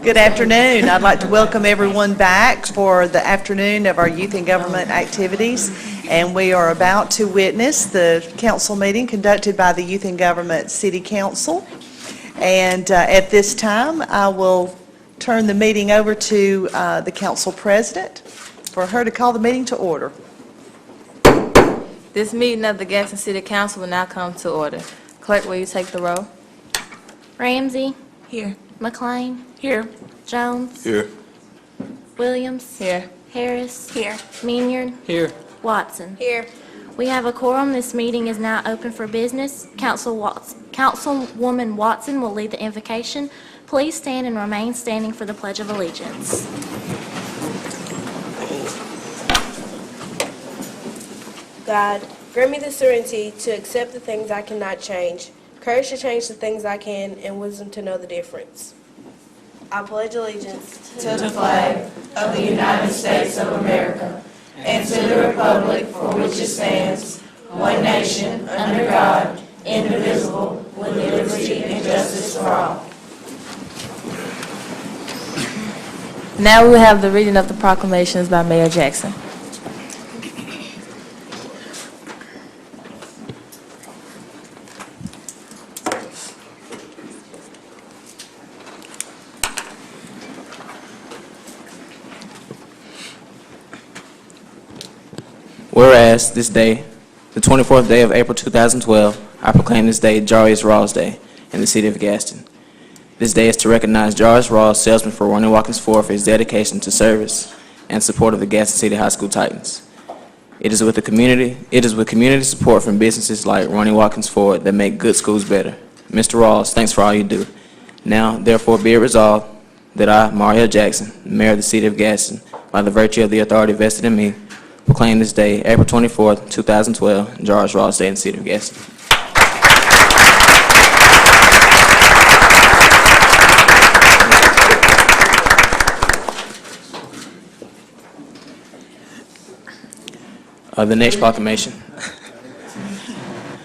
Good afternoon. I'd like to welcome everyone back for the afternoon of our Youth and Government activities. And we are about to witness the council meeting conducted by the Youth and Government City Council. And at this time, I will turn the meeting over to the council president for her to call the meeting to order. This meeting of the Gadsden City Council will now come to order. Clerk, will you take the roll? Ramsey. Here. McLean. Here. Jones. Here. Williams. Here. Harris. Here. Meanyard. Here. Watson. Here. We have a quorum. This meeting is now open for business. Councilwoman Watson will lead the invocation. Please stand and remain standing for the Pledge of Allegiance. God, grant me the serenity to accept the things I cannot change, courage to change the things I can, and wisdom to know the difference. I pledge allegiance to the flag of the United States of America and to the republic for which it stands, one nation, under God, indivisible, with liberty and justice for all. Now we will have the reading of the proclamations by Mayor Jackson. Whereas this day, the 24th day of April 2012, I proclaim this day Jarvis Rawls Day in the city of Gadsden. This day is to recognize Jarvis Rawls, salesman for Ronnie Watkins Ford, for his dedication to service and support of the Gadsden City High School Titans. It is with community support from businesses like Ronnie Watkins Ford that make good schools better. Mr. Rawls, thanks for all you do. Now, therefore, be it resolved that I, Mario Jackson, Mayor of the city of Gadsden, by the virtue of the authority vested in me, proclaim this day, April 24th, 2012, Jarvis Rawls Day in the city of Gadsden. The next proclamation.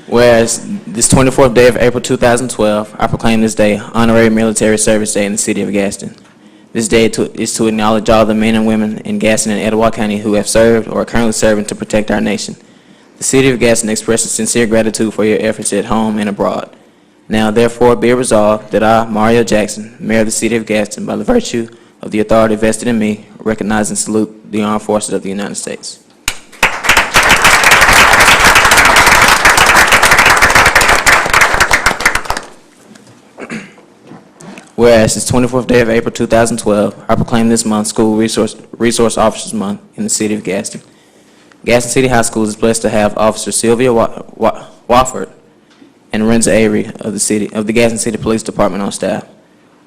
Whereas this 24th day of April 2012, I proclaim this day Honorary Military Service Day in the city of Gadsden. This day is to acknowledge all the men and women in Gadsden and Etowah County who have served or are currently serving to protect our nation. The city of Gadsden expresses sincere gratitude for your efforts at home and abroad. Now, therefore, be it resolved that I, Mario Jackson, Mayor of the city of Gadsden, by the virtue of the authority vested in me, recognize and salute the armed forces of the United States. Whereas it's 24th day of April 2012, I proclaim this month School Resource Officers Month in the city of Gadsden. Gadsden City High School is blessed to have Officer Sylvia Wofford and Renza Avery of the Gadsden City Police Department on staff.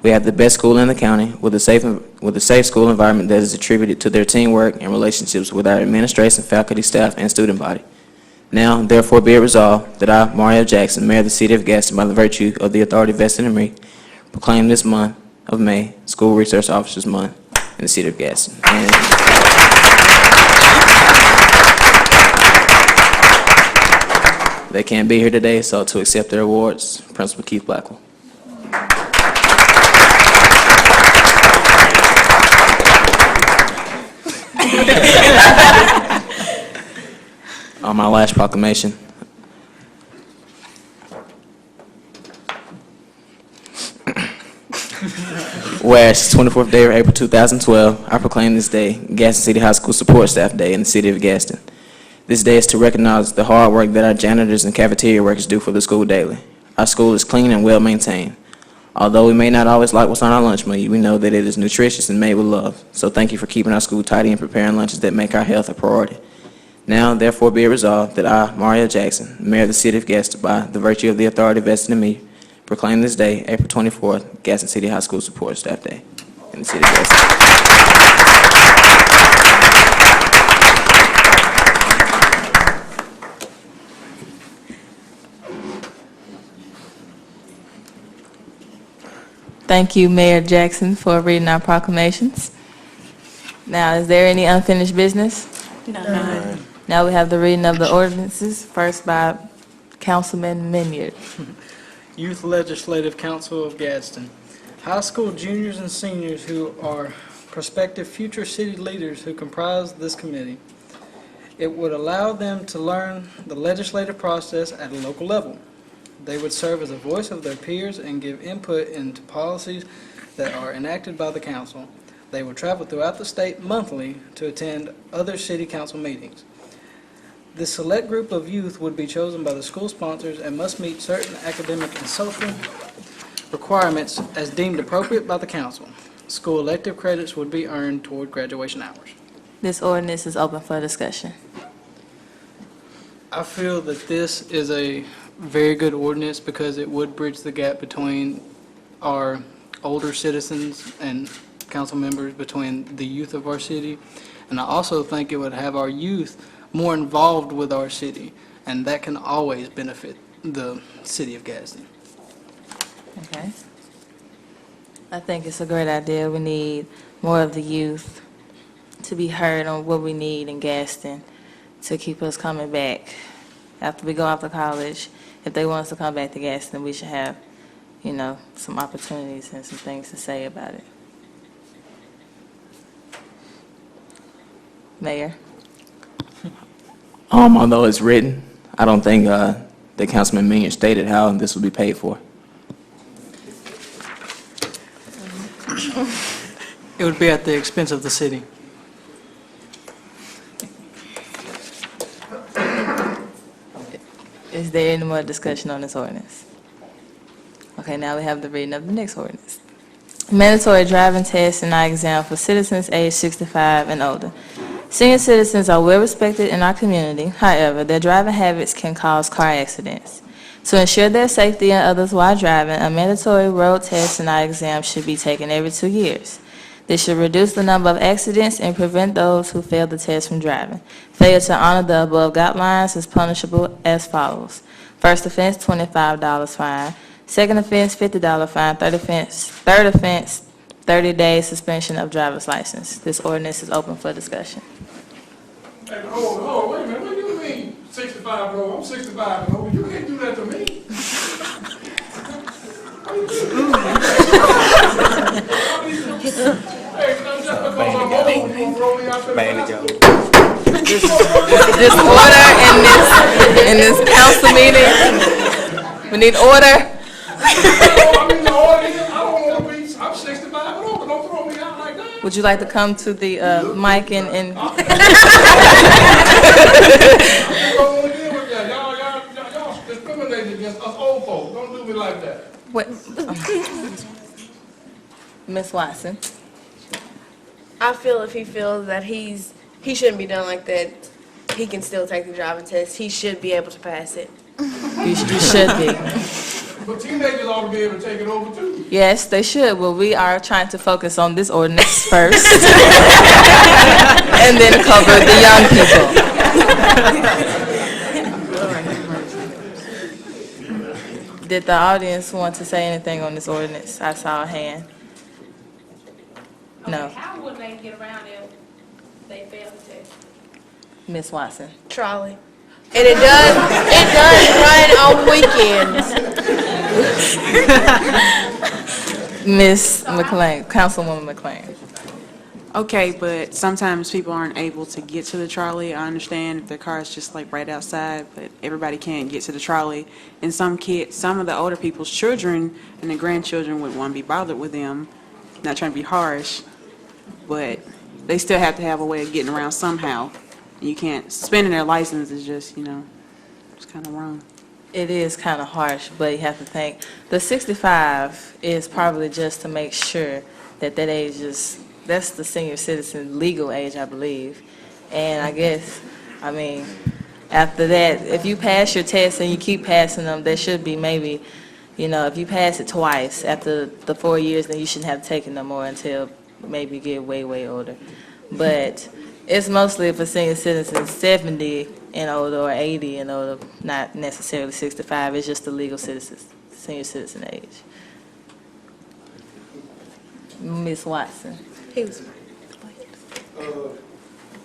We have the best school in the county with a safe school environment that is attributed to their teamwork and relationships with our administration, faculty, staff, and student body. Now, therefore, be it resolved that I, Mario Jackson, Mayor of the city of Gadsden, by the virtue of the authority vested in me, proclaim this month of May School Resource Officers Month in the city of Gadsden. They can't be here today, so to accept their awards, Principal Keith Blackwell. On my last proclamation. Whereas 24th day of April 2012, I proclaim this day Gadsden City High School Support Staff Day in the city of Gadsden. This day is to recognize the hard work that our janitors and cafeteria workers do for the school daily. Our school is clean and well maintained. Although we may not always like what's on our lunch menu, we know that it is nutritious and made with love. So thank you for keeping our school tidy and preparing lunches that make our health a priority. Now, therefore, be it resolved that I, Mario Jackson, Mayor of the city of Gadsden, by the virtue of the authority vested in me, proclaim this day, April 24th, Gadsden City High School Support Staff Day in the city of Gadsden. Thank you, Mayor Jackson, for reading our proclamations. Now, is there any unfinished business? None. Now we have the reading of the ordinances, first by Councilman Menyard. Youth Legislative Council of Gadsden. high school juniors and seniors who are prospective future city leaders who comprise this committee. It would allow them to learn the legislative process at a local level. They would serve as a voice of their peers and give input into policies that are enacted by the council. They would travel throughout the state monthly to attend other city council meetings. This select group of youth would be chosen by the school sponsors and must meet certain academic and social requirements as deemed appropriate by the council. School elective credits would be earned toward graduation hours. This ordinance is open for discussion. I feel that this is a very good ordinance because it would bridge the gap between our older citizens and council members, between the youth of our city. And I also think it would have our youth more involved with our city, and that can always benefit the city of Gadsden. Okay. I think it's a great idea. We need more of the youth to be heard on what we need in Gadsden to keep us coming back. After we go off to college, if they want us to come back to Gadsden, we should have, some opportunities and some things to say about it. Mayor? Although it's written, I don't think that Councilman Minion stated how this will be paid for. It would be at the expense of the city. Is there any more discussion on this ordinance? Okay, now we have the reading of the next ordinance. Mandatory driving test and eye exam for citizens aged 65 and older. Senior citizens are well respected in our community. However, their driving habits can cause car accidents. To ensure their safety and others while driving, a mandatory road test and eye exam should be taken every 2 years. This should reduce the number of accidents and prevent those who fail the test from driving. Failure to honor the above guidelines is punishable as follows. First offense, $25 fine. Second offense, $50 fine. Third offense, 30-day suspension of driver's license. This ordinance is open for discussion. Hey, hold on, wait a minute. What do you mean 65 and over? I'm 65 and over. You can't do that to me. This order in this council meeting, we need order. I'm 65 and over. Don't throw me out like that. Would you like to come to the mic and Y'all discriminating against us old folks. Don't do me like that. what? Ms. Watson? I feel if he feels that he shouldn't be done like that, he can still take the driving test. He should be able to pass it. You should be. But teenagers ought to be able to take it over too. Yes, they should. Well, we are trying to focus on this ordinance first and then cover the young people. Did the audience want to say anything on this ordinance? I saw a hand. No. How would they get around if they fail the test? Ms. Watson? Trolley. And it does run on weekends. Ms. McLean, Councilwoman McLean. Okay, but sometimes people aren't able to get to the trolley. I understand if their car is just like right outside, but everybody can't get to the trolley. And some of the older people's children and the grandchildren wouldn't want to be bothered with them. Not trying to be harsh, but they still have to have a way of getting around somehow. You can't, suspending their license is just, it's kind of wrong. It is kind of harsh, but you have to think, the 65 is probably just to make sure that age is, that's the senior citizen legal age, I believe. And I guess, after that, if you pass your test and you keep passing them, there should be maybe, if you pass it twice after the 4 years, then you shouldn't have taken no more until maybe you get way, way older. But it's mostly for senior citizens 70 and older or 80 and older, not necessarily 65. It's just the legal senior citizen age. Ms. Watson. He was.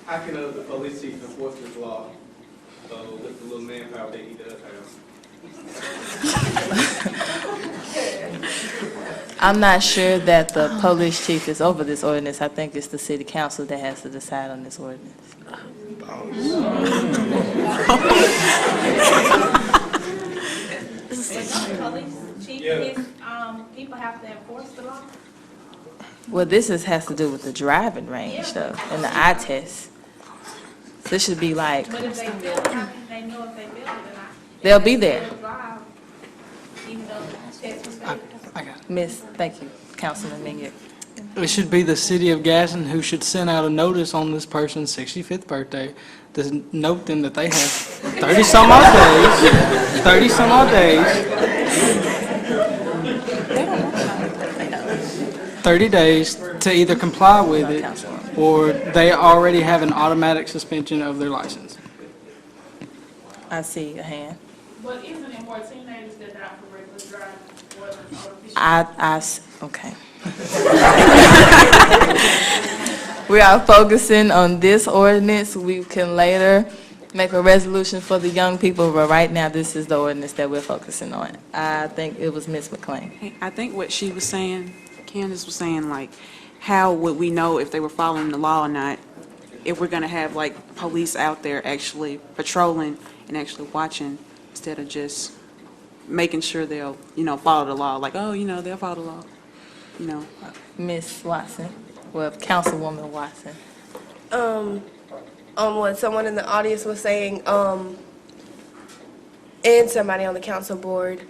How can the police chief enforce this law with the little manpower that he does have? I'm not sure that the police chief is over this ordinance. I think it's the city council that has to decide on this ordinance. Police chief, people have to enforce the law. Well, has to do with the driving range, though, and the eye test. This should be like, But if they feel it, how can they know if they feel it or not? they'll be there. They'll drive, even though the test was fake. I got it. Miss, thank you, Councilman Mingott. It should be the city of Gadsden who should send out a notice on this person's 65th birthday to note them that they have 30-some-odd days, 30 days to either comply with it, or they already have an automatic suspension of their license. I see a hand. But isn't it more teenagers that die for reckless driving more than other people? Okay. We are focusing on this ordinance. We can later make a resolution for the young people, but right now, this is the ordinance that we're focusing on. I think it was Ms. McLean. Hey, I think what she was saying, Candace was saying, like, how would we know if they were following the law or not, if we're going to have, like, police out there actually patrolling and actually watching, instead of just making sure they'll, follow the law, like, oh, they'll follow the law, Ms. Watson, well, Councilwoman Watson. On what someone in the audience was saying, and somebody on the council board,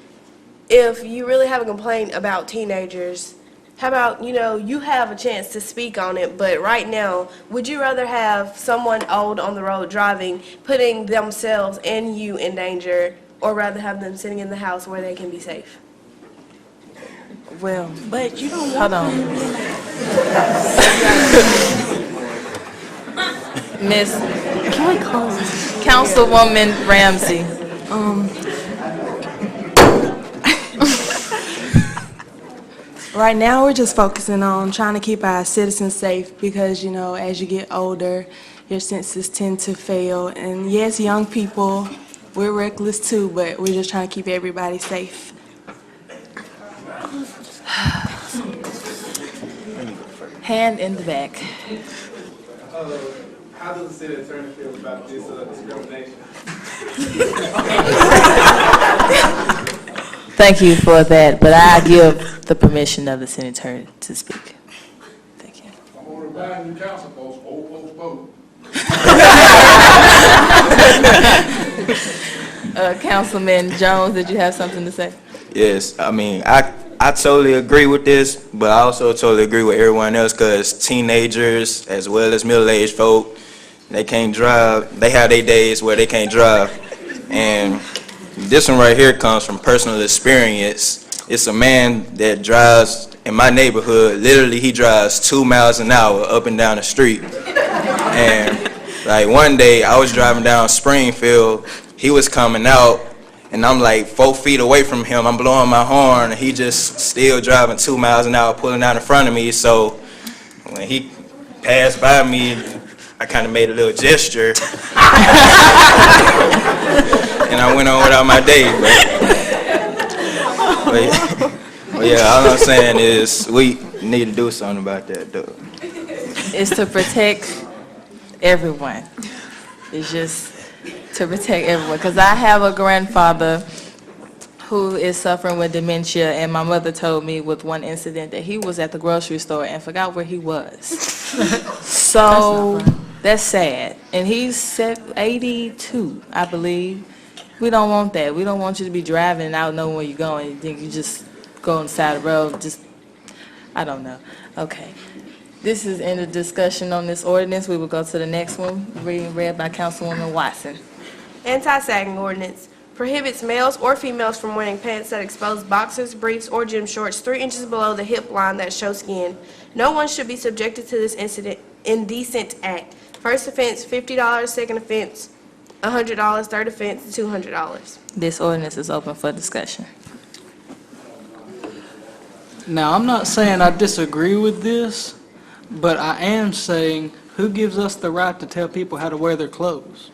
if you really have a complaint about teenagers, how about, you have a chance to speak on it, but right now, would you rather have someone old on the road driving, putting themselves and you in danger, or rather have them sitting in the house where they can be safe? Well, but you don't hold on. Miss, Can we close? Councilwoman Ramsey. Right now, we're just focusing on trying to keep our citizens safe because, as you get older, your senses tend to fail. And yes, young people, we're reckless too, but we're just trying to keep everybody safe. Hand in the back. How does the city attorney feel about this discrimination? Thank you for that, but I give the permission of the city attorney to speak. Thank you. I'm gonna remind you council folks, old folks vote. Councilman Jones, did you have something to say? Yes, I mean, I totally agree with this, but I also totally agree with everyone else because teenagers as well as middle-aged folk, they can't drive. They have their days where they can't drive. And this one right here comes from personal experience. It's a man that drives in my neighborhood. Literally, he drives 2 miles an hour up and down the street. And like one day, I was driving down Springfield. He was coming out, and I'm like 4 feet away from him. I'm blowing my horn, and he just still driving 2 miles an hour, pulling out in front of me. So when he passed by me, I kind of made a little gesture, and I went on without my day. But yeah, all I'm saying is we need to do something about that, though. It's to protect everyone. It's just to protect everyone. Because I have a grandfather who is suffering with dementia, and my mother told me with one incident that he was at the grocery store and forgot where he was. So that's sad. And he's 82, I believe. We don't want that. We don't want you to be driving and out knowing where you're going. You think you just go on the side of the road, I don't know. Okay. This is in the discussion on this ordinance. We will go to the next one, being read by Councilwoman Watson. Anti-sagging ordinance prohibits males or females from wearing pants that expose boxers, briefs, or gym shorts 3 inches below the hip line that show skin. No one should be subjected to this indecent act. First offense, $50. Second offense, $100. Third offense, $200. This ordinance is open for discussion. Now, I'm not saying I disagree with this, but I am saying, who gives us the right to tell people how to wear their clothes?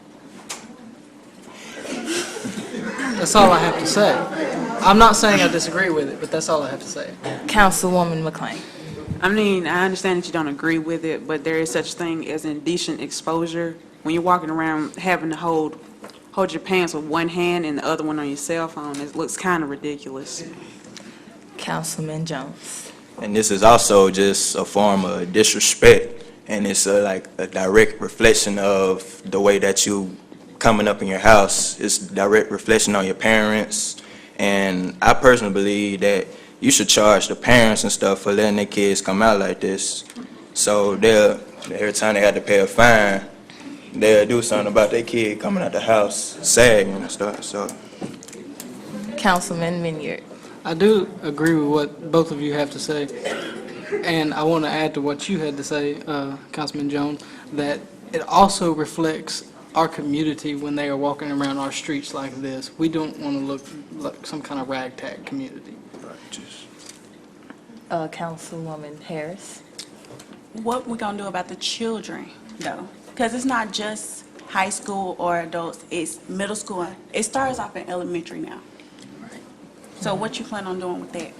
That's all I have to say. I'm not saying I disagree with it, but that's all I have to say. Councilwoman McLean. I mean, I understand that you don't agree with it, but there is such thing as indecent exposure. When you're walking around having to hold your pants with one hand and the other one on your cell phone, it looks kind of ridiculous. Councilman Jones. And this is also just a form of disrespect, and it's like a direct reflection of the way that you coming up in your house. It's a direct reflection on your parents, and I personally believe that you should charge the parents and stuff for letting their kids come out like this. So every time they have to pay a fine, they'll do something about their kid coming out the house sagging and stuff. So, Councilman Minyard. I do agree with what both of you have to say, and I want to add to what you had to say, Councilman Jones, that it also reflects our community when they are walking around our streets like this. We don't want to look like some kind of ragtag community. Councilwoman Harris. What we gonna do about the children, though? Because it's not just high school or adults, it's middle school. It starts off in elementary now. So what you plan on doing with that?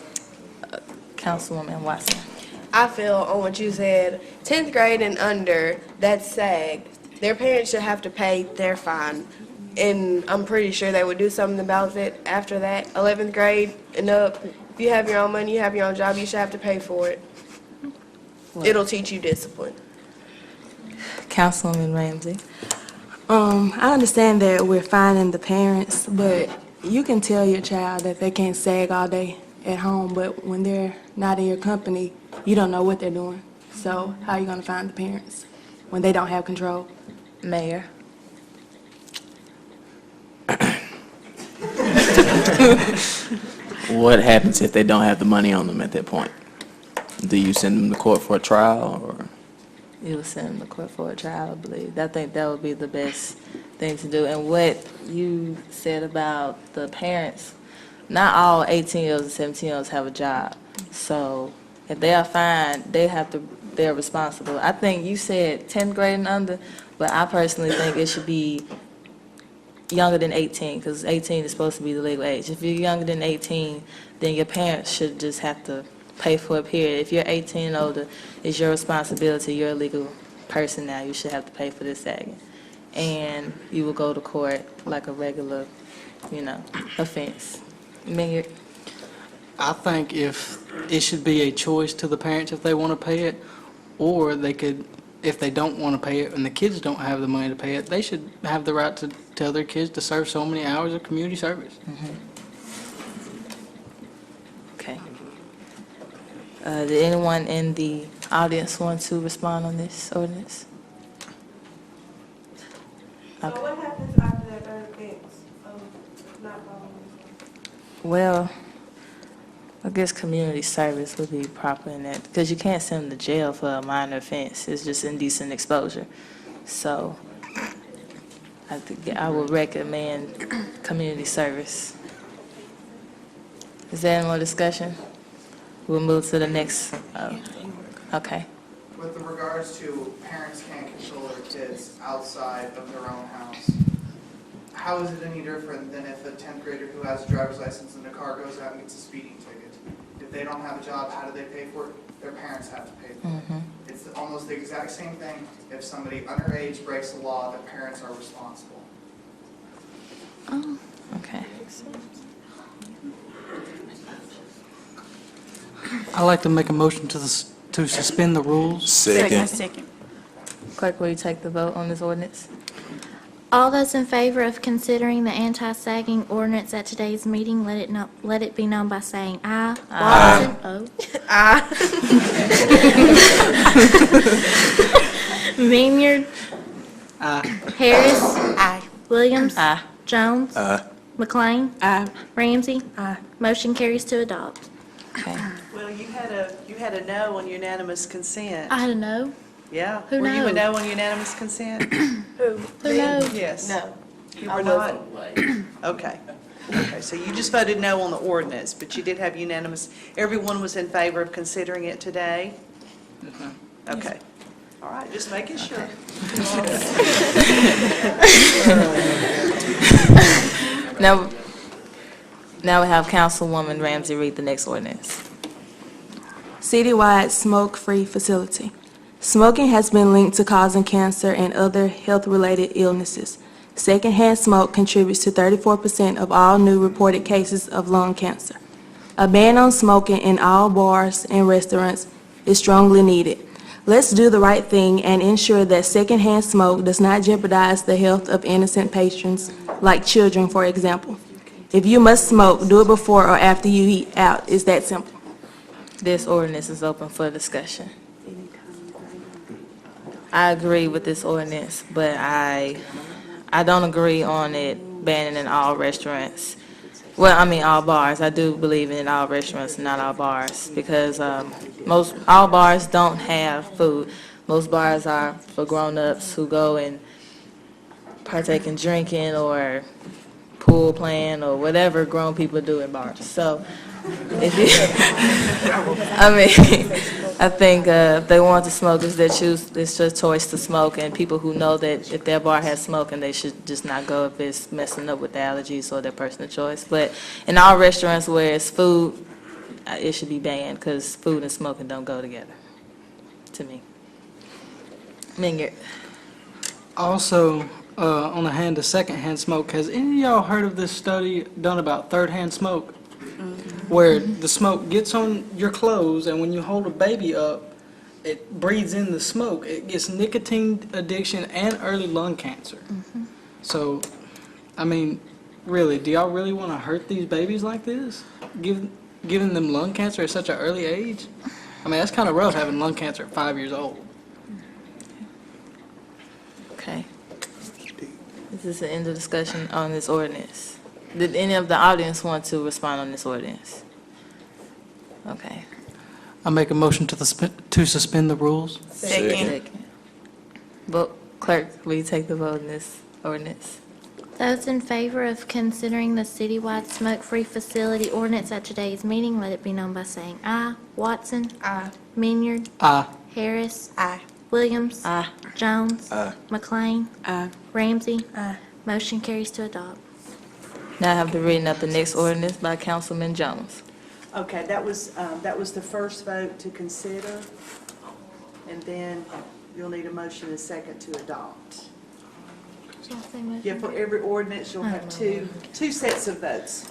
Councilwoman Watson. I feel on what you said, 10th grade and under, that's SAG. Their parents should have to pay their fine. And I'm pretty sure they would do something about it after that. 11th grade and up, if you have your own money, you have your own job, you should have to pay for it. It'll teach you discipline. Councilwoman Ramsey. I understand that we're fining the parents, but you can tell your child that they can't sag all day at home, but when they're not in your company, you don't know what they're doing. So how are you going to find the parents when they don't have control? Mayor. What happens if they don't have the money on them at that point? Do you send them to court for a trial, or? You will send them to court for a trial, I believe. I think that would be the best thing to do. And what you said about the parents, not all 18-year-olds and 17-year-olds have a job. So if they are fined, they're responsible. I think you said 10th grade and under, but I personally think it should be younger than 18, because 18 is supposed to be the legal age. If you're younger than 18, then your parents should just have to pay for a period. If you're 18 and older, it's your responsibility. You're a legal person now. You should have to pay for this sagging. And you will go to court like a regular, offense. Mayor? I think if it should be a choice to the parents if they want to pay it, or they could, if they don't want to pay it and the kids don't have the money to pay it, they should have the right to tell their kids to serve so many hours of community service. Okay. Did anyone in the audience want to respond on this ordinance? So what happens after that third offense of not following? Well, I guess community service would be proper in that, because you can't send them to jail for a minor offense. It's just indecent exposure. So I think I would recommend community service. Is there any more discussion? We'll move to the next. Okay. With regards to parents can't control their kids outside of their own house, how is it any different than if a 10th grader who has a driver's license and a car goes out and gets a speeding ticket? If they don't have a job, how do they pay for it? Their parents have to pay for it. It's almost the exact same thing. If somebody underage breaks the law, their parents are responsible. Oh, okay. I'd like to make a motion to suspend the rules. Second. Clerk, will you take the vote on this ordinance? All those in favor of considering the anti-sagging ordinance at today's meeting, let it be known by saying aye. Aye. Watson? Oh. Aye. Minyard? Aye. Harris? Aye. Williams? Aye. Jones? Aye. McLean? Aye. Ramsey? Aye. Motion carries to adopt. Okay. Well, you had a no on unanimous consent. I had a no. Yeah. Who Were you a no? no on unanimous consent? Who? Who knows? Yes. No. You were not? Okay. Okay, so you just voted no on the ordinance, but you did have unanimous, everyone was in favor of considering it today? Okay. All right, just making sure. Now, Now we have Councilwoman Ramsey read the next ordinance. Citywide smoke-free facility. Smoking has been linked to causing cancer and other health-related illnesses. Secondhand smoke contributes to 34% of all new reported cases of lung cancer. A ban on smoking in all bars and restaurants is strongly needed. Let's do the right thing and ensure that secondhand smoke does not jeopardize the health of innocent patrons, like children, for example. If you must smoke, do it before or after you eat out. It's that simple. This ordinance is open for discussion. I agree with this ordinance, but I don't agree on it banning in all restaurants. Well, I mean, all bars. I do believe in all restaurants and not all bars, because all bars don't have food. Most bars are for grown-ups who go and partake in drinking or pool playing or whatever grown people do in bars. So, if you, I mean, I think if they want to smoke, it's their choice to smoke, and people who know that if their bar has smoking, they should just not go if it's messing up with their allergies or their personal choice. But in all restaurants where it's food, it should be banned, because food and smoking don't go together, to me. Mingert. Also, on the secondhand smoke, has any of y'all heard of this study done about third-hand smoke? Where the smoke gets on your clothes, and when you hold a baby up, it breathes in the smoke. It gets nicotine addiction and early lung cancer. So, I mean, really, do y'all really want to hurt these babies like this? Giving them lung cancer at such an early age? I mean, that's kind of rough, having lung cancer at 5 years old. Okay. This is the end of discussion on this ordinance. Did any of the audience want to respond on this ordinance? Okay. I make a motion to suspend the rules. Second. Vote, clerk, will you take the vote on this ordinance? Those in favor of considering the citywide smoke-free facility ordinance at today's meeting, let it be known by saying aye. Watson? Aye. Minyard? Aye. Harris? Aye. Williams? Aye. Jones? Aye. McLean? Aye. Ramsey? Aye. Motion carries to adopt. Now I have the reading of the next ordinance by Councilman Jones. Okay, that was the first vote to consider, and then you'll need a motion and second to adopt. Yeah, for every ordinance, you'll have two sets of votes.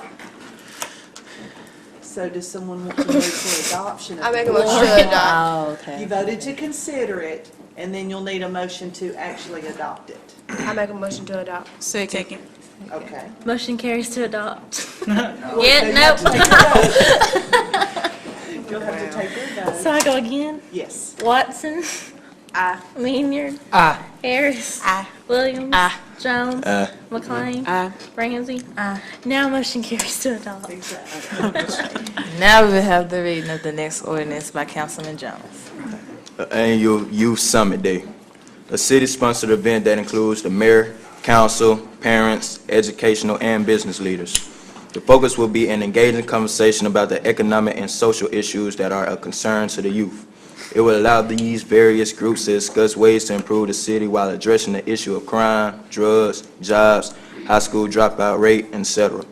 So does someone want to move for adoption? I make a motion to adopt. Oh, okay. You voted to consider it, and then you'll need a motion to actually adopt it. I make a motion to adopt. Second. Okay. Motion carries to adopt. Well, Yeah, then nope. You'll have to take your vote. So I go again? Yes. Watson? Aye. Minyard? Aye. Harris? Aye. Williams? Aye. Jones? Aye. McLean? Aye. Ramsey? Aye. Now motion carries to adopt. Now we will have the reading of the next ordinance by Councilman Jones. Annual Youth Summit Day, a city-sponsored event that includes the mayor, council, parents, educational, and business leaders. The focus will be an engaging conversation about the economic and social issues that are of concern to the youth. It will allow these various groups to discuss ways to improve the city while addressing the issue of crime, drugs, jobs, high school dropout rate, etc.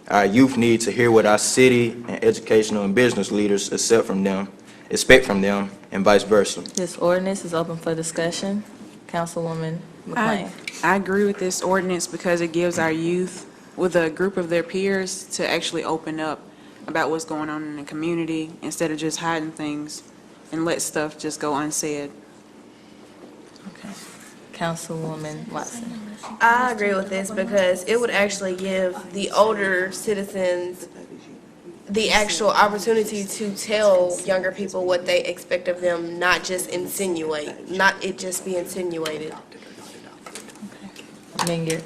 Our youth need to hear what our city and educational and business leaders expect from them, and vice versa. This ordinance is open for discussion. Councilwoman McLean. I agree with this ordinance because it gives our youth, with a group of their peers, to actually open up about what's going on in the community instead of just hiding things and let stuff just go unsaid. Okay. Councilwoman Watson. I agree with this because it would actually give the older citizens the actual opportunity to tell younger people what they expect of them, not just insinuate, not it just be insinuated. Mingert.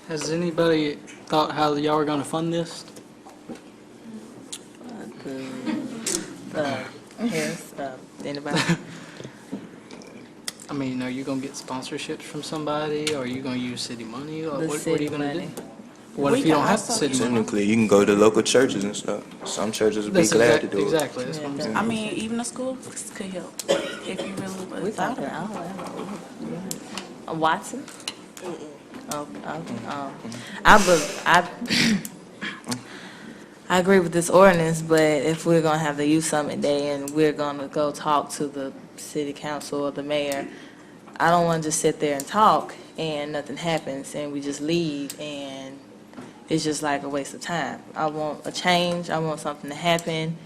Has anybody thought how y'all are going to fund this? Harris, anybody? I mean, are you going to get sponsorships from somebody, or are you going to use city money, or what are you going to do? What if you don't have the city money? Technically, you can go to local churches and stuff. Some churches would be glad to do it. Exactly, that's what I'm saying. I mean, even the schools could help if you really would thought about it. Watson? Oh, okay. I agree with this ordinance, but if we're gonna have the youth summit day and we're gonna go talk to the city council or the mayor, I don't wanna just sit there and talk and nothing happens and we just leave and it's just like a waste of time. I want a change, I want something to happen.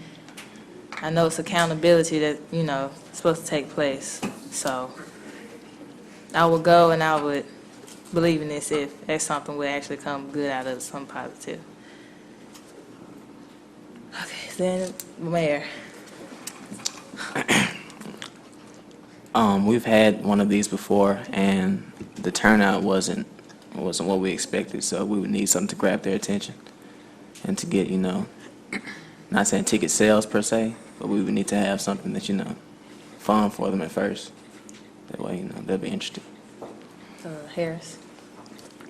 I know it's accountability that, you know, is supposed to take place, so I would go and I would believe in this if there's something would actually come good out of it, something positive. Okay, then, Mayor. We've had one of these before, and the turnout wasn't what we expected, so we would need something to grab their attention and to get, you know, not saying ticket sales per se, but we would need to have something that, you know, fun for them at first. That way, you know, they'll be interested. Harris.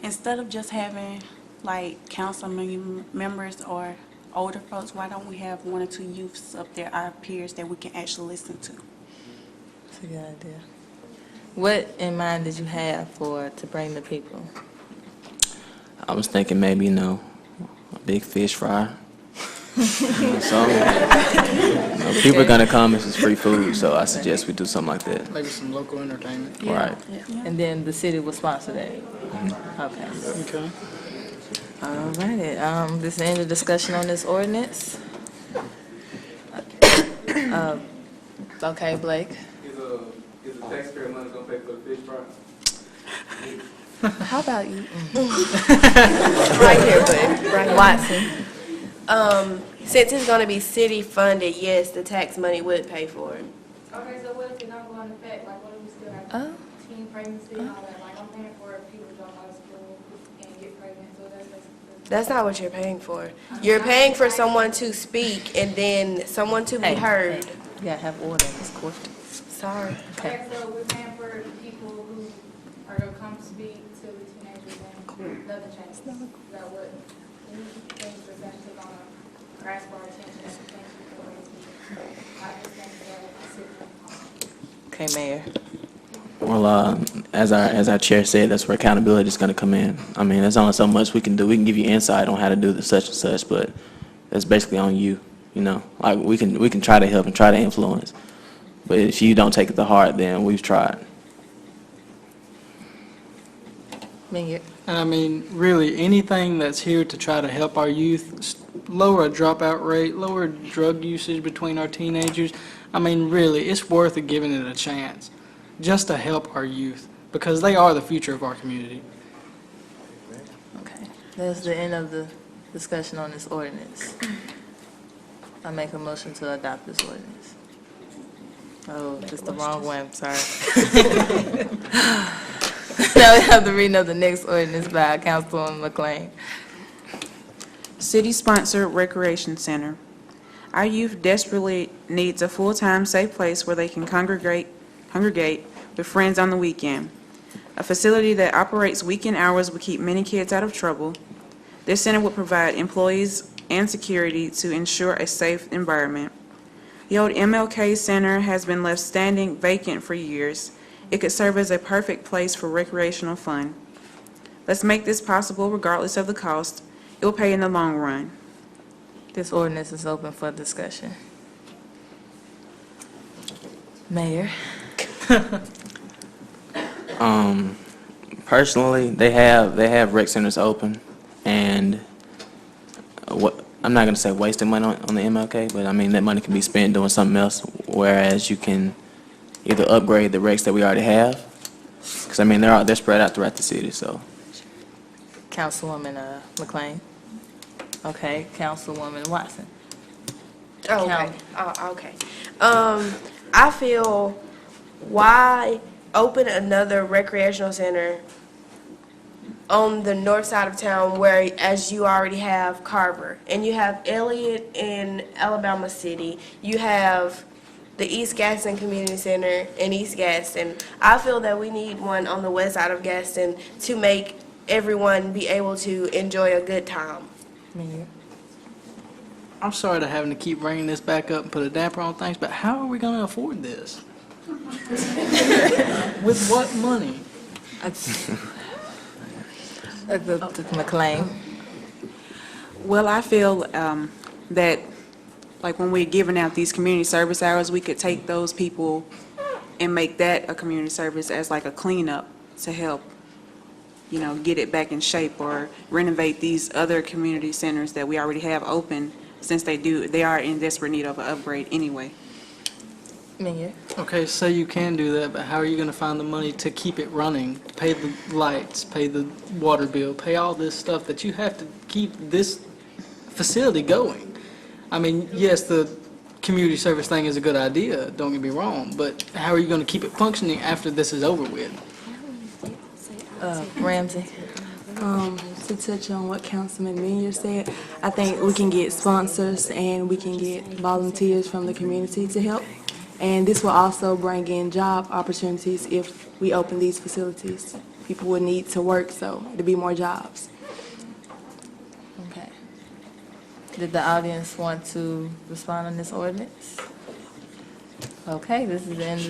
Instead of just having like council members or older folks, why don't we have one or two youths up there, our peers, that we can actually listen to? That's a good idea. What in mind did you have to bring the people? I was thinking maybe, you know, a big fish fry. So, you know, people are gonna come. This is free food, so I suggest we do something like that. Maybe some local entertainment. Right. And then the city will sponsor that? Okay. Okay. All righty, this is the end of discussion on this ordinance. Okay, Blake. Is the taxpayer money gonna pay for the fish fry? How about you? Right here, Blake. Right here. Watson. Since it's gonna be city funded, yes, the tax money would pay for it. Okay, so what if it don't go into effect? Like, what if we still have teen pregnancy and all that? Like, I'm paying for it, people don't go to school and get pregnant, so that's basically. That's not what you're paying for. You're paying for someone to speak and then someone to be heard. You gotta have order in this court. Sorry. Okay, so we're paying for people who are gonna come speak to the teenagers and nothing changes. Is that what, any things that's gonna take on a grasp our attention and things before I just think that Okay, Mayor. Well, as our chair said, that's where accountability is going to come in. I mean, there's only so much we can do. We can give you insight on how to do the such and such, but that's basically on you. You know, like we can try to help and try to influence, but if you don't take it to heart, then we've tried. Mayor. And I mean, really, anything that's here to try to help our youth, lower a dropout rate, lower drug usage between our teenagers, I mean, really, it's worth it giving it a chance, just to help our youth, because they are the future of our community. Okay, that's the end of the discussion on this ordinance. I make a motion to adopt this ordinance. Oh, just the wrong one, sorry. Now we have the reading of the next ordinance by Councilwoman McLean. City-sponsored recreation center. Our youth desperately needs a full-time, safe place where they can congregate with friends on the weekend. A facility that operates weekend hours would keep many kids out of trouble. This center would provide employees and security to ensure a safe environment. The old MLK Center has been left standing vacant for years. It could serve as a perfect place for recreational fun. Let's make this possible regardless of the cost. It will pay in the long run. This ordinance is open for discussion. Mayor. Personally, they have rec centers open, and I'm not going to say wasting money on the MLK, but I mean that money can be spent doing something else, whereas you can either upgrade the recs that we already have, because I mean they're spread out throughout the city. So, Councilwoman McLean. Okay, Councilwoman Watson. Oh, okay. I feel, why open another recreational center on the north side of town where, as you already have Carver, and you have Elliott in Alabama City, you have the East Gadsden Community Center in East Gadsden. I feel that we need one on the west side of Gadsden to make everyone be able to enjoy a good time. I'm sorry to having to keep bringing this back up and put a damper on things, but how are we going to afford this? With what money? McLean. Well, I feel that, like when we're giving out these community service hours, we could take those people and make that a community service as like a cleanup to help, you know, get it back in shape, or renovate these other community centers that we already have open, since they are in desperate need of an upgrade anyway. Okay, so you can do that, but how are you going to find the money to keep it running, pay the lights, pay the water bill, pay all this stuff that you have to keep this facility going? I mean, yes, the community service thing is a good idea, don't get me wrong, but how are you going to keep it functioning after this is over with? Ramsey. To touch on what Councilman Minier said, I think we can get sponsors and we can get volunteers from the community to help. And this will also bring in job opportunities if we open these facilities. People will need to work, so there'll be more jobs. Okay. Did the audience want to respond on this ordinance? Okay, this is the end of...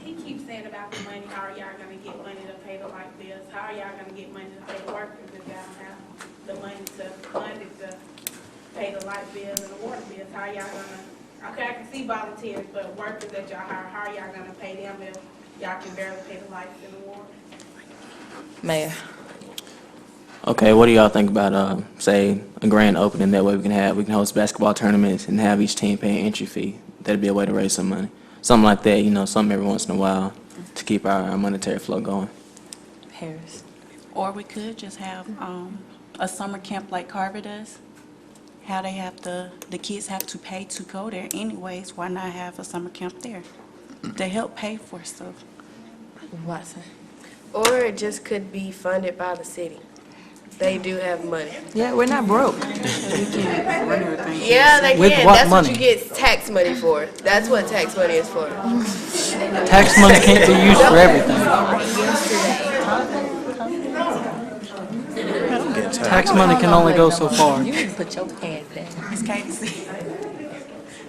He keeps saying about the money, how are y'all gonna get money to pay the light bills? How are y'all gonna get money to pay the workers if y'all don't have the money to fund it to pay the light bills and the water bills? How are y'all gonna, okay, I can see volunteers, but workers that y'all hire, how are y'all gonna pay them if y'all can barely pay the lights and the water? Mayor. Okay, what do y'all think about, say, a grand opening? That way we can host basketball tournaments and have each team pay an entry fee. That'd be a way to raise some money. Something like that, you know, something every once in a while to keep our monetary flow going. Harris. Or we could just have a summer camp like Carver does. How they have the kids have to pay to go there anyways. Why not have a summer camp there to help pay for stuff? Watson. Or it just could be funded by the city. They do have money. Yeah, we're not broke. Yeah, they With can. what That's money? what you get tax money for. That's what tax money is for. Tax money can't be used for everything. Tax money can only go so far. You can put your head down. Ms. Casey.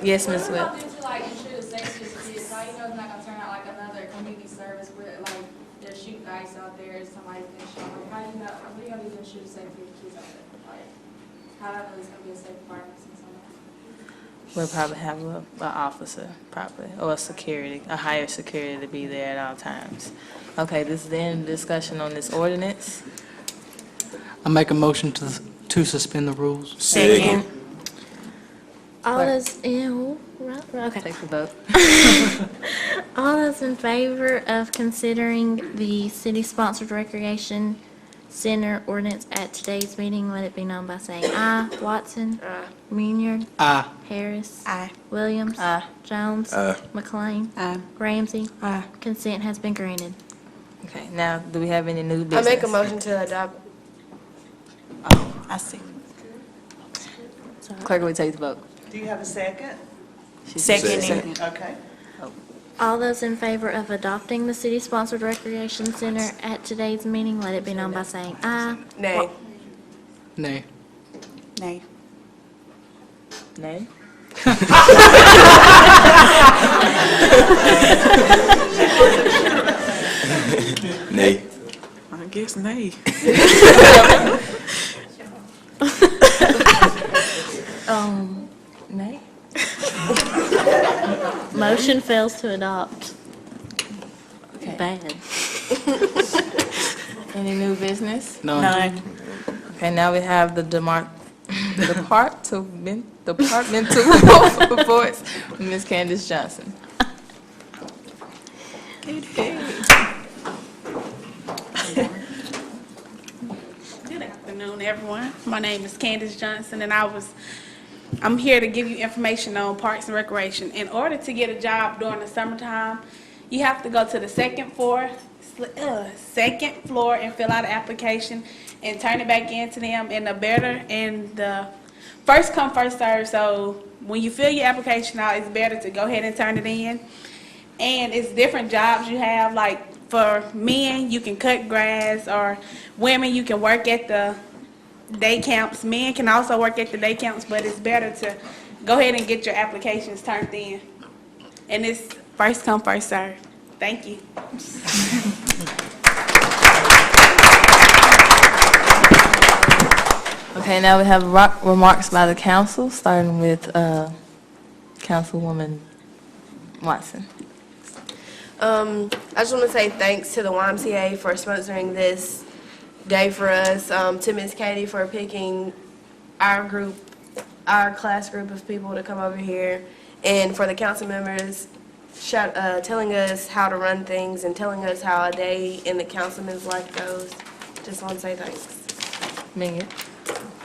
Yes, Ms. Whip. Did you like ensure the safety of the kids? How you know it's not gonna turn out like another community service where like they're shooting ice out there and somebody's been shot? Like, how do you know? What are you gonna do to ensure the safety of the kids out there? Like, how do I know it's gonna be a safe environment since We'll probably have an officer, probably, or a security, a higher security to be there at all times. Okay, this is the end of the discussion on this ordinance. I make a motion to suspend the rules. Second. All those, okay. Take the vote. All those in favor of considering the city-sponsored recreation center ordinance at today's meeting, let it be known by saying aye. Watson? Aye. Minier? Aye. Harris? Aye. Williams? Aye. Jones? Aye. McLean? Aye. Ramsey? Aye. Consent has been granted. Okay, now, do we have any new I business? make a motion to adopt. Oh, I see. Clerk, will you take the vote? Do you have a second? Second. Okay. All those in favor of adopting the city-sponsored recreation center at today's meeting, let it be known by saying aye. Nay. Nay. Nay. Nay? Nay. I guess nay. Nay? Motion fails to adopt. Okay. Bad. Any new business? None. Okay, now we have the departmental reports from Ms. Candace Johnson. Good afternoon, everyone. My name is Candace Johnson, and I'm here to give you information on Parks and Recreation. In order to get a job during the summertime, you have to go to the second floor and fill out an application and turn it back in to them. And the first come, first serve. So when you fill your application out, it's better to go ahead and turn it in. And it's different jobs you have. Like for men, you can cut grass, or women, you can work at the day camps. Men can also work at the day camps, but it's better to go ahead and get your applications turned in. And it's first come, first serve. Thank you. Okay, now we have remarks by the council, starting with Councilwoman Watson. I just want to say thanks to the YMCA for sponsoring this day for us, to Ms. Katie for picking our group, our class group of people to come over here, and for the council members telling us how to run things and telling us how a day in the councilman's life goes. Just want to say thanks. Ming.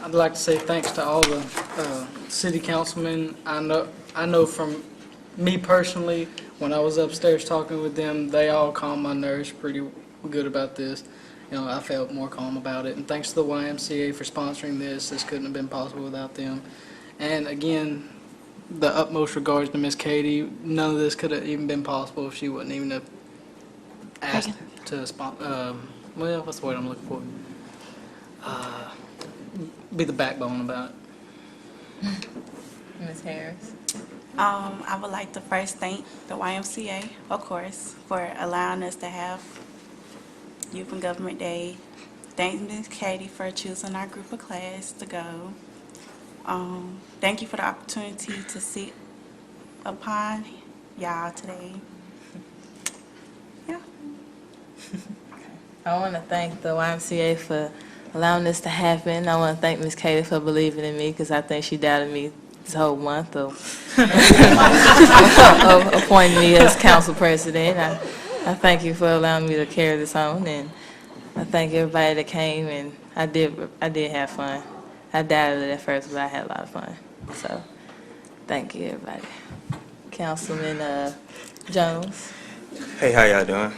I'd like to say thanks to all the city councilmen. I know from me personally, when I was upstairs talking with them, they all calmed my nerves pretty good about this. You know, I felt more calm about it. And thanks to the YMCA for sponsoring this. This couldn't have been possible without them. And again, the utmost regards to Miss Katie. None of this could have even been possible if she wouldn't even have asked to sponsor. Well, what's the word I'm looking for? Be the backbone about it. Ms. Harris. I would like to first thank the YMCA, of course, for allowing us to have Youth and Government Day. Thank Ms. Katie for choosing our group of class to go. Thank you for the opportunity to sit upon y'all today. Yeah. I want to thank the YMCA for allowing this to happen. I want to thank Ms. Katie for believing in me, because I think she doubted me this whole month of appointing me as council president. I thank you for allowing me to carry this on, and I thank everybody that came, and I did have fun. I doubted it at first, but I had a lot of fun. So, thank you, everybody. Councilman Jones. Hey, how y'all doing?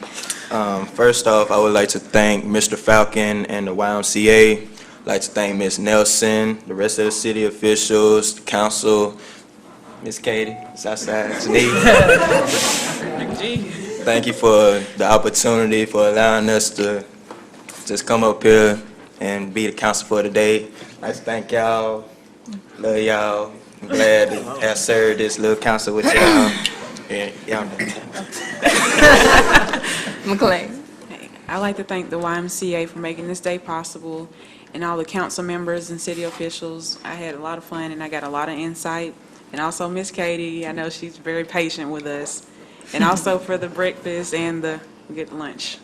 First off, I would like to thank Mr. Falcon and the YMCA. I'd like to thank Ms. Nelson, the rest of the city officials, the council, Ms. Katie, it's outside, Thank you for the opportunity, for allowing us to just come up here and be the council for today. I'd like to thank y'all, love y'all. I'm glad to have served this little council with y'all. Yeah, y'all know. McLean. I'd like to thank the YMCA for making this day possible, and all the council members and city officials. I had a lot of fun, and I got a lot of insight. And also Miss Katie, I know she's very patient with us. And also for the breakfast and the good lunch.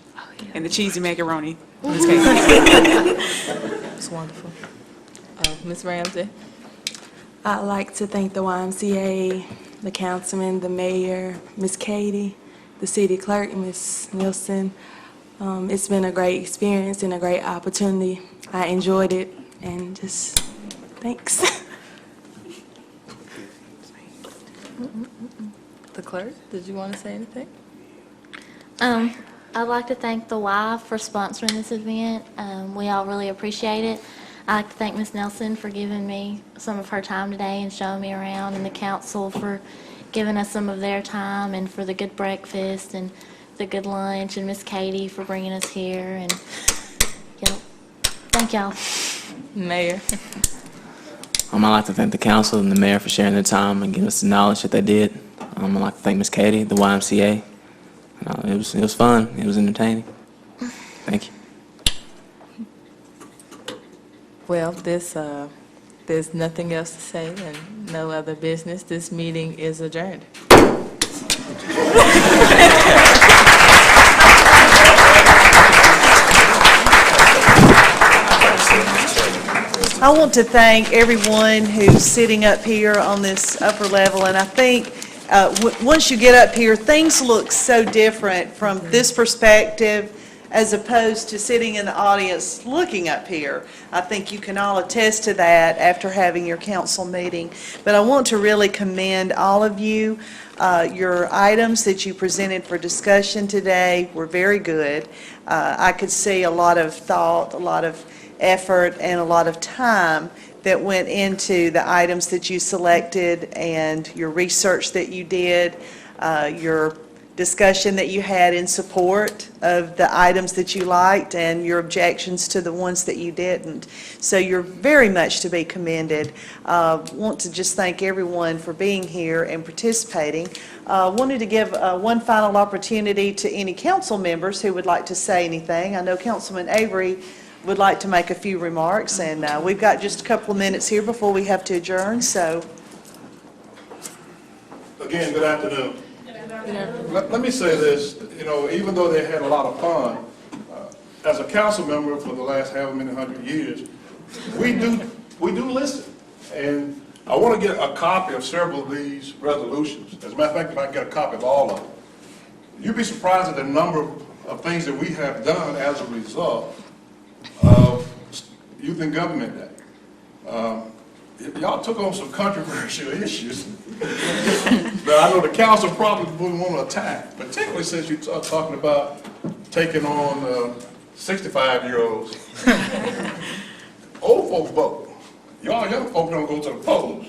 And the cheesy macaroni, Miss Katie. It's wonderful. Ms. Ramsey. I'd like to thank the YMCA, the councilman, the mayor, Miss Katie, the city clerk, Miss Nielsen. It's been a great experience and a great opportunity. I enjoyed it, and just thanks. The clerk, did you want to say anything? I'd like to thank the Y for sponsoring this event. We all really appreciate it. I'd like to thank Ms. Nelson for giving me some of her time today and showing me around, and the council for giving us some of their time, and for the good breakfast and the good lunch, and Miss Katie for bringing us here. And thank y'all. Mayor. I'd like to thank the council and the mayor for sharing their time and giving us the knowledge that they did. I'd like to thank Ms. Katie, the YMCA. It was fun. It was entertaining. Thank you. Well, there's nothing else to say and no other business. This meeting is adjourned. I want to thank everyone who's sitting up here on this upper level, and I think once you get up here, things look so different from this perspective as opposed to sitting in the audience looking up here. I think you can all attest to that after having your council meeting. But I want to really commend all of you. Your items that you presented for discussion today were very good. I could see a lot of thought, a lot of effort, and a lot of time that went into the items that you selected, and your research that you did, your discussion that you had in support of the items that you liked, and your objections to the ones that you didn't. So you're very much to be commended. Want to just thank everyone for being here and participating. Wanted to give one final opportunity to any council members who would like to say anything. I know Councilman Avery would like to make a few remarks, and we've got just a couple of minutes here before we have to adjourn, so. Again, good afternoon. Let me say this, even though they had a lot of fun, as a council member for the last however many hundred years, we do listen. And I want to get a copy of several of these resolutions. As a matter of fact, if I can get a copy of all of them, you'd be surprised at the number of things that we have done as a result of Youth in Government Day. Y'all took on some controversial issues that I know the council probably wouldn't want to attack, particularly since you're talking about taking on 65-year-olds. Old folks vote. Y'all young folks don't go to the polls.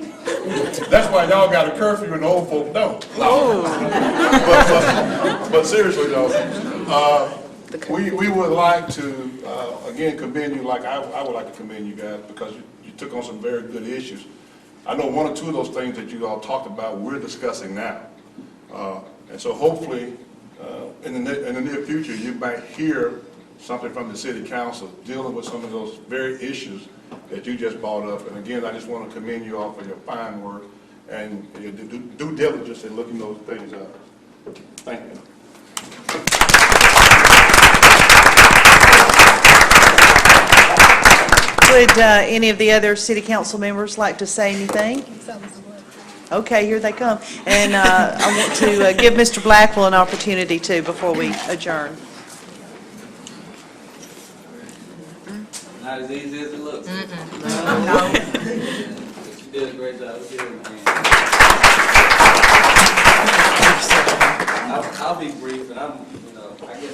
That's why y'all got a curfew and the old folks don't. No. But seriously though, we would like to, again, commend you, like I would like to commend you guys, because you took on some very good issues. I know one or two of those things that you all talked about, we're discussing now. And so hopefully, in the near future, you might hear something from the city council dealing with some of those very issues that you just brought up. And again, I just want to commend you all for your fine work and your due diligence in looking those things up. Thank you. Would any of the other city council members like to say anything? Okay, here they come. And I want to give Mr. Blackwell an opportunity too before we adjourn. Not as easy as it looks. But you did a great job. I'll be brief, and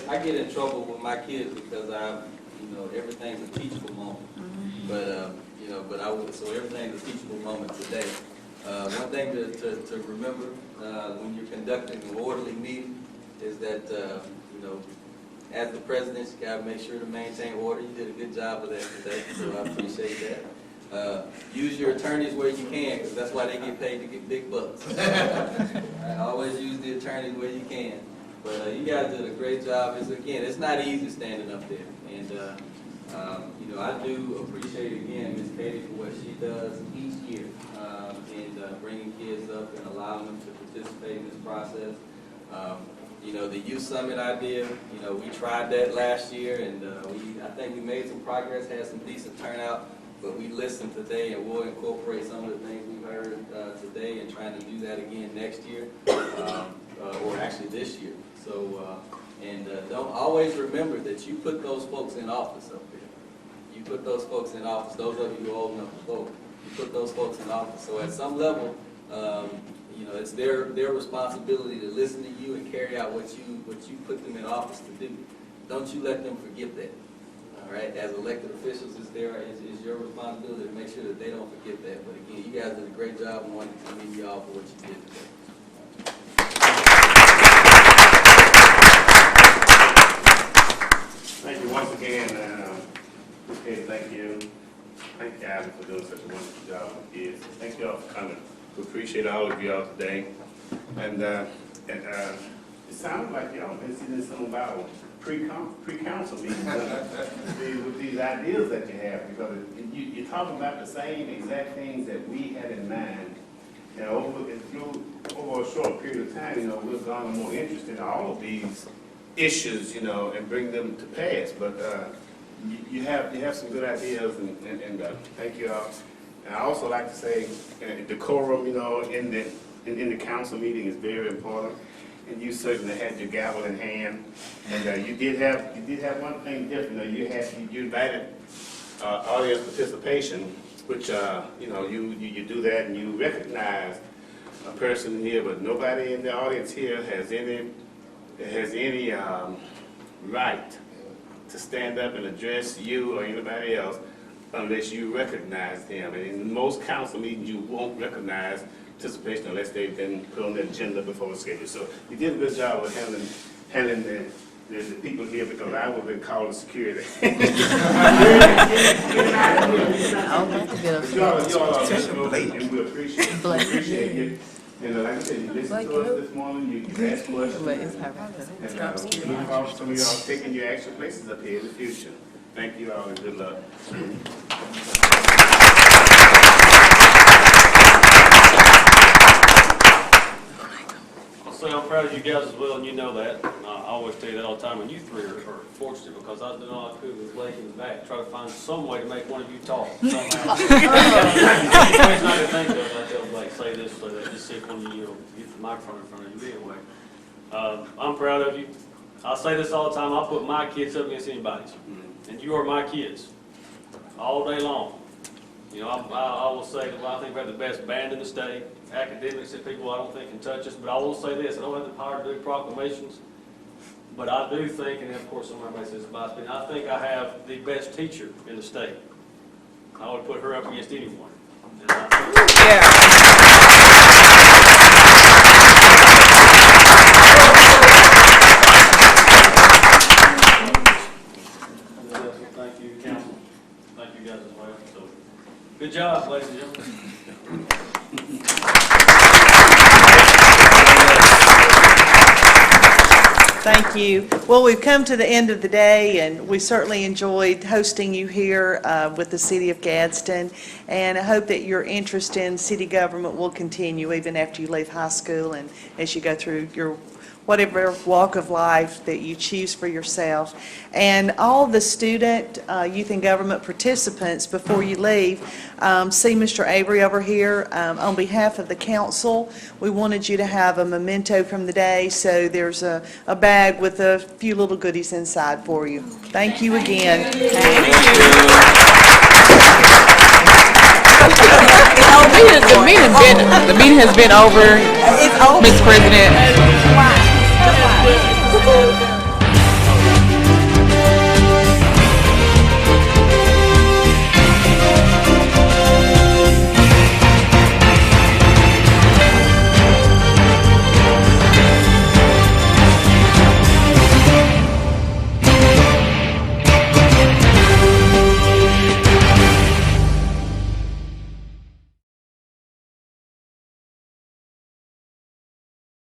I get in trouble with my kids because everything's a teachable moment. But so everything's a teachable moment today. One thing to remember when you're conducting an orderly meeting is that as the president, you got to make sure to maintain order. You did a good job of that today, so I appreciate that. Use your attorneys where you can, because that's why they get paid to get big bucks. Always use the attorneys where you can. But you guys did a great job. It's not easy standing up there. And I do appreciate again Ms. Katie for what she does each year in bringing kids up and allowing them to participate in this process. The youth summit idea, we tried that last year, and I think we made some progress, had some decent turnout, but we listened today, and we'll incorporate some of the things we've heard today and trying to do that again next year, or actually this year. So, don't always remember that you put those folks in office up there. You put those folks in office, those of you who are old enough to vote, you put those folks in office. So at some level, it's their responsibility to listen to you and carry out what you put them in office to do. Don't you let them forget that. All right, as elected officials, it's your responsibility to make sure that they don't forget that. But again, you guys did a great job, and wanted to commend you all for what you did today. Thank you once again. Okay, thank you. Thank you, Adam, for doing such a wonderful job with kids. Thank you all for coming. We appreciate all of you all today. And it sounds like y'all been sitting some of our pre-council meetings with these ideas that you have, because you're talking about the same exact things that we had in mind. Over a short period of time, we've gone more interested in all of these issues, and bring them to pass. But you have some good ideas, and thank you all. And I also like to say decorum, in the council meeting is very important. And you certainly had your gavel in hand. And you did have one thing different. You invited audience participation, which you do that, and you recognize a person here, but nobody in the audience here has any right to stand up and address you or anybody else unless you recognize them. And in most council meetings, you won't recognize participation unless they've been put on the agenda before the schedule. So you did a good job of handling the people here, because I would have been called security. Y'all are good, and we appreciate you. And like I said, you listened to us this morning, you asked questions, and we look forward to some of y'all taking your actual places up here in the future. Thank you all and good luck. I'll say I'm proud of you guys as well, and you know that. And I always tell you that all the time, and you three are fortunate because I was doing all I could with Blake in the back, try to find some way to make one of you talk somehow. It's not to think of. I tell Blake, say this, say that, just see if one of you get the microphone in front of you anyway. I'm proud of you. I say this all the time, I put my kids up against anybody's. And you are my kids, all day long. You know, I will say that I think we have the best band in the state, academics that people I don't think can touch us, but I will say this, I don't have the power to do proclamations, but I do think, and of course somebody says it's my opinion, I think I have the best teacher in the state. I would put her up against anyone. And thank you, council. Thank you guys as well. So, good job, ladies and gentlemen. Thank you. Well, we've come to the end of the day, and we certainly enjoyed hosting you here with the City of Gadsden, and I hope that your interest in city government will continue even after you leave high school and as you go through your whatever walk of life that you choose for yourself. And all the student youth and government participants, before you leave, see Mr. Avery over here. On behalf of the council, we wanted you to have a memento from the day, so there's a bag with a few little goodies inside for you. Thank you again. The meeting has been over. It's over. Mr. President.